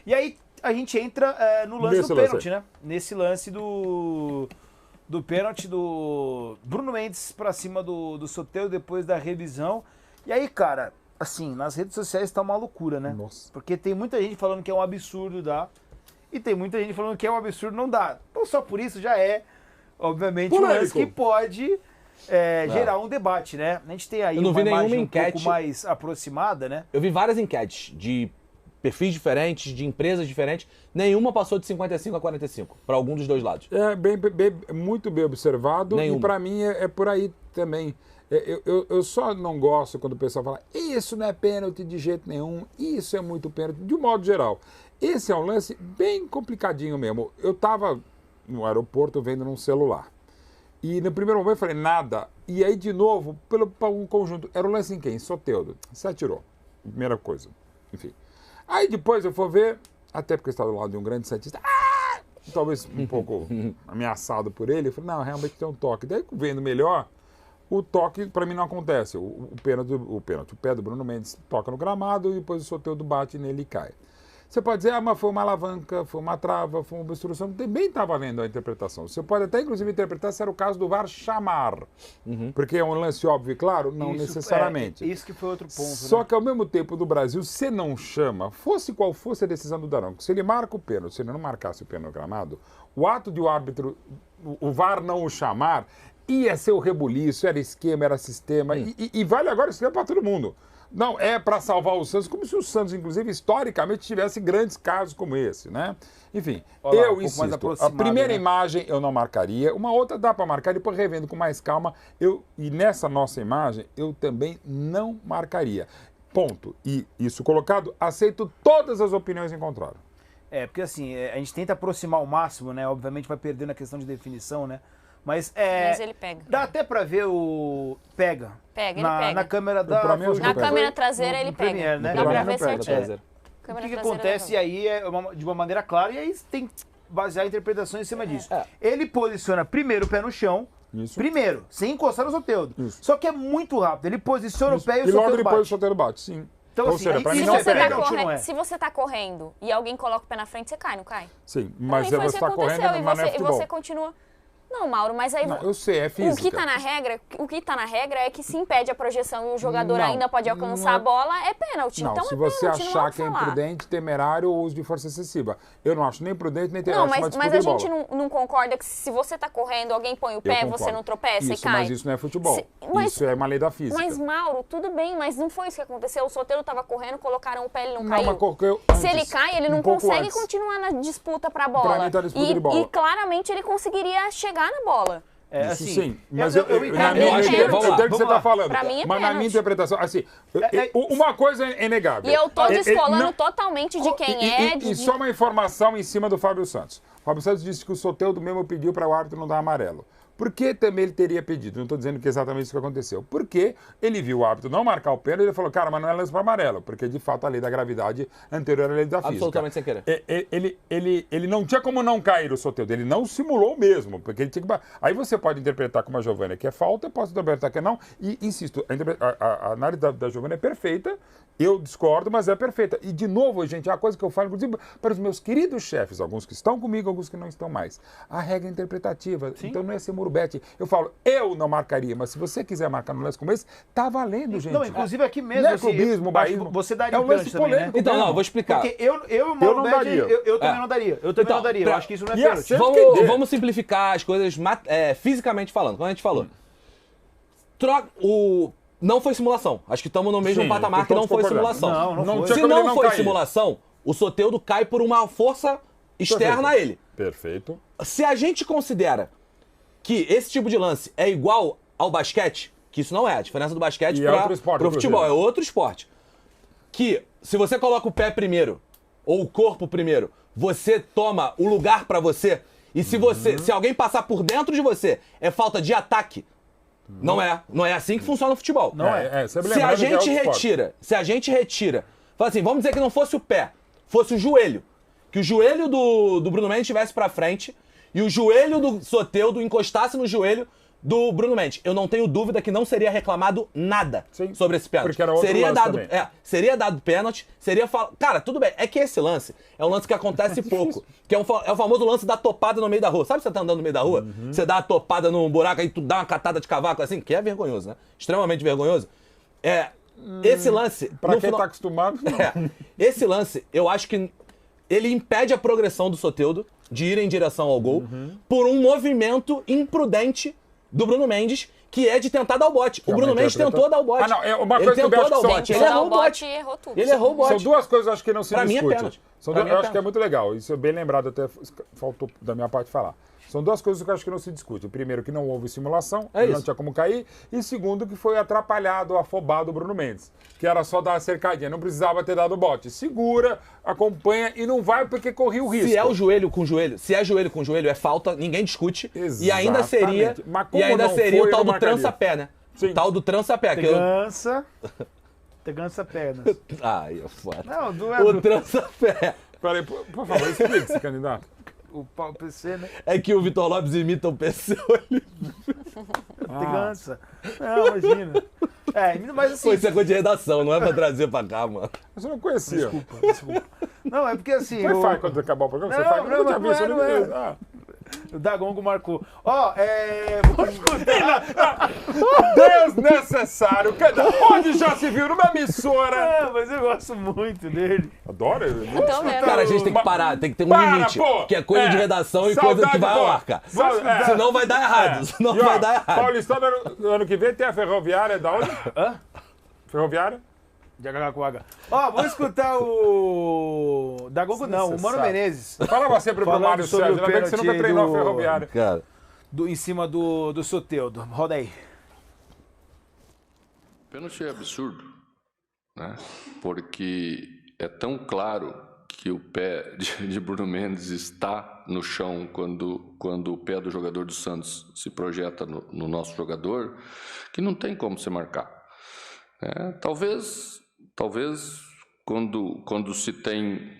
E aí a gente entra no lance do pênalti, né? Nesse lance do pênalti do Bruno Mendes pra cima do Soteldo depois da revisão. E aí, cara, assim, nas redes sociais tá uma loucura, né? Nossa. Porque tem muita gente falando que é um absurdo dar, e tem muita gente falando que é um absurdo não dar. Então só por isso já é, obviamente, um lance que pode gerar um debate, né? A gente tem aí uma imagem um pouco mais aproximada, né? Eu vi várias enquetes de perfis diferentes, de empresas diferentes. Nenhuma passou de 55 a 45, para algum dos dois lados. Muito bem observado. Nenhuma. E para mim é por aí também. Eu só não gosto quando o pessoal fala isso não é pênalti de jeito nenhum, isso é muito pênalti, de um modo geral. Esse é um lance bem complicadinho mesmo. Eu estava no aeroporto vendo num celular. E no primeiro momento eu falei, nada. E aí, de novo, pelo um conjunto. Era o lance em quem? Soteldo. Se atirou. Primeira coisa. Enfim. Aí depois eu fui ver, até porque eu estava do lado de um grande santista, talvez um pouco ameaçado por ele. Eu falei, não, realmente tem um toque. Daí, vendo melhor, o toque para mim não acontece. O pé do Bruno Mendes toca no gramado e depois o Soteldo bate nele e cai. Você pode dizer, mas foi uma alavanca, foi uma trava, foi uma obstrução. Também está valendo a interpretação. Você pode até, inclusive, interpretar se era o caso do VAR chamar. Porque é um lance óbvio e claro? Não necessariamente. Isso que foi outro ponto. Só que, ao mesmo tempo, do Brasil, se não chama, fosse qual fosse a decisão do Daronco, se ele marca o pênalti, se ele não marcasse o pênalti no gramado, o ato de o árbitro, o VAR não o chamar, ia ser o rebuliço, era esquema, era sistema. E vale agora esquema para todo mundo. Não, é para salvar o Santos, como se o Santos, inclusive, historicamente, tivesse grandes casos como esse, né? Enfim, eu insisto, a primeira imagem eu não marcaria, uma outra dá para marcar, depois revendo com mais calma, e nessa nossa imagem, eu também não marcaria. Ponto. E isso colocado, aceito todas as opiniões em contrário. Porque assim, a gente tenta aproximar ao máximo, né? Obviamente vai perdendo a questão de definição, né? Mas ele pega. Dá até pra ver o... Pega, ele pega. Na câmera da... Na câmera traseira ele pega. Premiere, né? Dá pra ver certinho. O que acontece aí de uma maneira clara, e aí tem que basear interpretações em cima disso. Ele posiciona primeiro o pé no chão, primeiro, sem encostar no Soteldo. Só que é muito rápido. Ele posiciona o pé e o Soteldo bate. E logo depois o Soteldo bate, sim. Então, ou assim, seja, pra mim se você tá correndo e alguém coloca o pé na frente, você cai, não cai? Sim, mas você tá correndo, mas não é futebol. E você continua... Não, Mauro, mas aí... Não, eu sei, é física. O que tá na regra é que se impede a projeção e o jogador ainda pode alcançar a bola, é pênalti. Não, então se é você pênalti, achar que é imprudente, temerário ou uso de força excessiva. Eu não acho nem prudente, nem temerário. Não, mas a gente não concorda que se você tá correndo, alguém põe o pé, você não tropeça e cai. Mas isso não é futebol. Isso é uma lei da física. Mas, Mauro, tudo bem, mas não foi isso que aconteceu. O Soteldo tava correndo, colocaram o pé, ele não caiu. Se ele cai, ele não consegue continuar na disputa pra bola. Pra mim, tá disputa de bola. E claramente ele conseguiria chegar na bola. Isso assim, sim, mas eu entendo o que você está falando. Pra mim é mas na minha interpretação, assim, uma coisa é inegável. E eu tô descolando totalmente de quem E só uma informação em cima do Fábio Santos. O Fábio Santos disse que o Soteldo mesmo pediu para o árbitro não dar amarelo. Por que também ele teria pedido? Não estou dizendo que é exatamente isso que aconteceu. Porque ele viu o árbitro não marcar o pênalti e ele falou, cara, mas não é lance para amarelo. Porque, de fato, a lei da gravidade anterior à lei da física. Absolutamente sem querer. Ele não tinha como não cair o Soteldo. Ele não simulou mesmo. Porque ele tinha que... Aí você pode interpretar como a Giovana que é falta, posso interpretar que não. E, insisto, a análise da Giovana é perfeita. Eu discordo, mas é perfeita. E, de novo, gente, é uma coisa que eu falo, inclusive, para os meus queridos chefes, alguns que estão comigo, alguns que não estão mais. A regra é interpretativa. Sim. Então não é ser murubete. Eu falo, eu não marcaria, mas se você quiser marcar no lance como esse, tá valendo, gente. Não, inclusive aqui mesmo. Não é clubismo, bairrismo. Você daria um pênalti também, né? Então, não, eu vou explicar. Porque eu não daria. Eu também não daria. Eu também não daria. Eu acho que isso não é pênalti. Vamos simplificar as coisas fisicamente falando. Como a gente falou. Não foi simulação. Acho que estamos no mesmo patamar que não foi simulação. Não Se não foi simulação, o Soteldo cai por uma força externa a ele. Perfeito. Se a gente considera que esse tipo de lance é igual ao basquete, que isso não é. A diferença do basquete para o futebol é outro esporte. Que se você coloca o pé primeiro, ou o corpo primeiro, você toma o lugar para você, e se alguém passar por dentro de você, é falta de ataque. Não é assim que funciona o futebol. Não é. Se a gente retira, fala assim, vamos dizer que não fosse o pé, fosse o joelho, que o joelho do Bruno Mendes estivesse para frente e o joelho do Soteldo encostasse no joelho do Bruno Mendes. Eu não tenho dúvida que não seria reclamado nada sobre esse pênalti. Porque era outro seria lance dado, também. seria dado pênalti, seria cara, tudo bem. É que esse lance é um lance que acontece pouco, que é o famoso lance da topada no meio da rua. Sabe você tá andando no meio da rua? Você dá uma topada num buraco aí tu dá uma catada de cavaco assim, que é vergonhoso, né? Extremamente vergonhoso. Esse lance, pra quem tá acostumado, esse lance, eu acho que ele impede a progressão do Soteldo de ir em direção ao gol por um movimento imprudente do Bruno Mendes, que é de tentar dar o bote. O Bruno Mendes tentou dar o bote. Ele tentou dar o bote. Ele errou o bote. Ele errou o bote. São duas coisas, eu acho que não se discute. Pra mim é pênalti. Eu acho que é muito legal. Isso é bem lembrado, até faltou da minha parte falar. São duas coisas que eu acho que não se discute. Primeiro, que não houve simulação, não tinha como cair. E segundo, que foi atrapalhado, afobado o Bruno Mendes. Que era só dar a cercadinha, não precisava ter dado o bote. Segura, acompanha e não vai porque corria o risco. Se é o joelho com joelho, é falta, ninguém discute. Exatamente. E ainda seria, o tal do trança-pé, né? Sim. O tal do trança-pé. Trança-pernas. Ai, é foda. Não, o trança-pé. Peraí, por favor, explique esse candidato. O PC, né? É que o Vitor Lopes imita o PC. Tegança. Não, imagina. Mas assim... Foi isso é coisa de redação, não é pra trazer pra cá, mano. Você não conhecia. Desculpa. Não, é porque assim... Foi fácil quando acabar o programa? Você faz? Eu não tinha visto. O Dagongo marcou. Deus necessário. Onde já se viu numa emissora? Mas eu gosto muito dele. Adoro ele. Cara, a gente tem que parar, tem que ter um limite. Que é coisa de redação e coisa que vai ao ar, cara. Senão vai dar errado. Senão vai dar errado. Paulistano, ano que vem tem a Ferroviária da onde? Ferroviária? De H. Vamos escutar o... Dagongo não, o Mano Menezes. Falava sempre pro Mário Sérgio, ainda bem que você nunca treinou a Ferroviária. Cara. Em cima do Soteldo. Roda aí. Pênalti é absurdo, né? Porque é tão claro que o pé de Bruno Mendes está no chão quando o pé do jogador do Santos se projeta no nosso jogador, que não tem como se marcar. Talvez quando se tem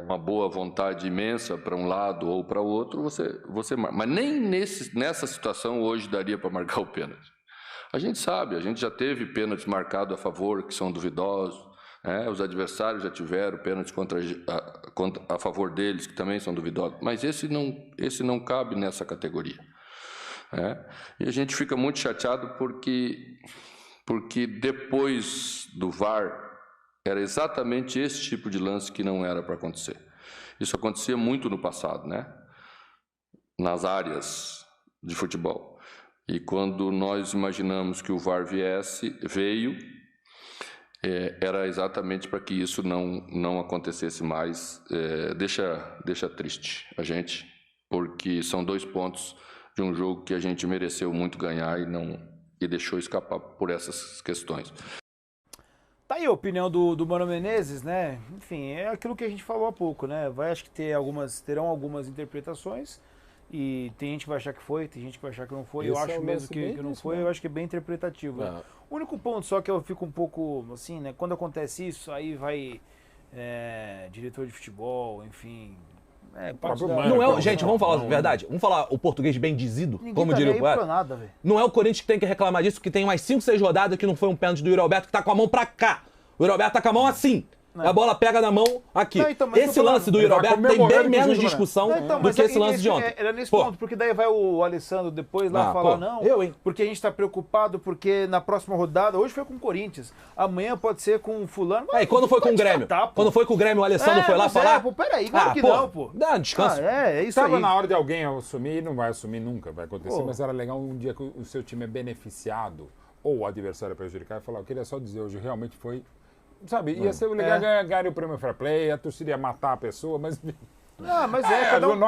uma boa vontade imensa para um lado ou para o outro, você marca. Mas nem nessa situação hoje daria para marcar o pênalti. A gente sabe, a gente já teve pênaltis marcados a favor, que são duvidosos. Os adversários já tiveram pênaltis a favor deles, que também são duvidosos. Mas esse não cabe nessa categoria. E a gente fica muito chateado porque depois do VAR era exatamente esse tipo de lance que não era para acontecer. Isso acontecia muito no passado, né? Nas áreas de futebol. E quando nós imaginamos que o VAR veio, era exatamente para que isso não acontecesse mais. Deixa triste a gente, porque são 2 pontos de um jogo que a gente mereceu muito ganhar e deixou escapar por essas questões. Tá aí a opinião do Mano Menezes, né? Enfim, é aquilo que a gente falou há pouco, né? Acho que terão algumas interpretações e tem gente que vai achar que foi, tem gente que vai achar que não foi. Eu acho mesmo que não foi, eu acho que é bem interpretativo. Né? O único ponto só que eu fico um pouco assim, né? Quando acontece isso, aí vai diretor de futebol, enfim... Gente, vamos falar a verdade. Vamos falar o português bem dizido, como diria o poeta. Não é o Corinthians que tem que reclamar disso, que tem mais 5, 6 rodadas que não foi um pênalti do Yuri Alberto, que tá com a mão pra cá. O Yuri Alberto tá com a mão assim. A bola pega na mão aqui. Esse lance do Yuri Alberto tem bem menos discussão do que esse lance de ontem. Era nesse ponto, porque daí vai o Alessandro depois lá falar, porque a gente tá preocupado, porque na próxima rodada, hoje foi com o Corinthians, amanhã pode ser com o fulano. E quando foi com o Grêmio? Quando foi com o Grêmio, o Alessandro foi lá falar? Peraí, claro que não, pô. Dá descanso. É isso aí. Tava na hora de alguém assumir, não vai assumir nunca, vai acontecer, mas era legal um dia que o seu time é beneficiado, ou o adversário é prejudicado, e falar, eu queria só dizer, hoje realmente foi... Sabe, ia ser legal ganhar o prêmio Fair Play, a torcida ia matar a pessoa, mas... cada um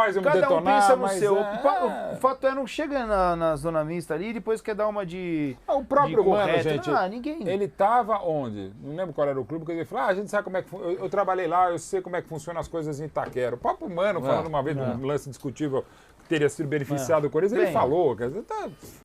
pensa no seu. O fato não chega na zona mista ali e depois quer dar uma de... O próprio Mano, gente, ninguém... ele tava onde? Não lembro qual era o clube, que ele falou, a gente sabe como é que... Eu trabalhei lá, eu sei como é que funcionam as coisas em Itaquera. O próprio Mano, falando uma vez de um lance discutível que teria sido beneficiado o Corinthians, ele falou, quer dizer,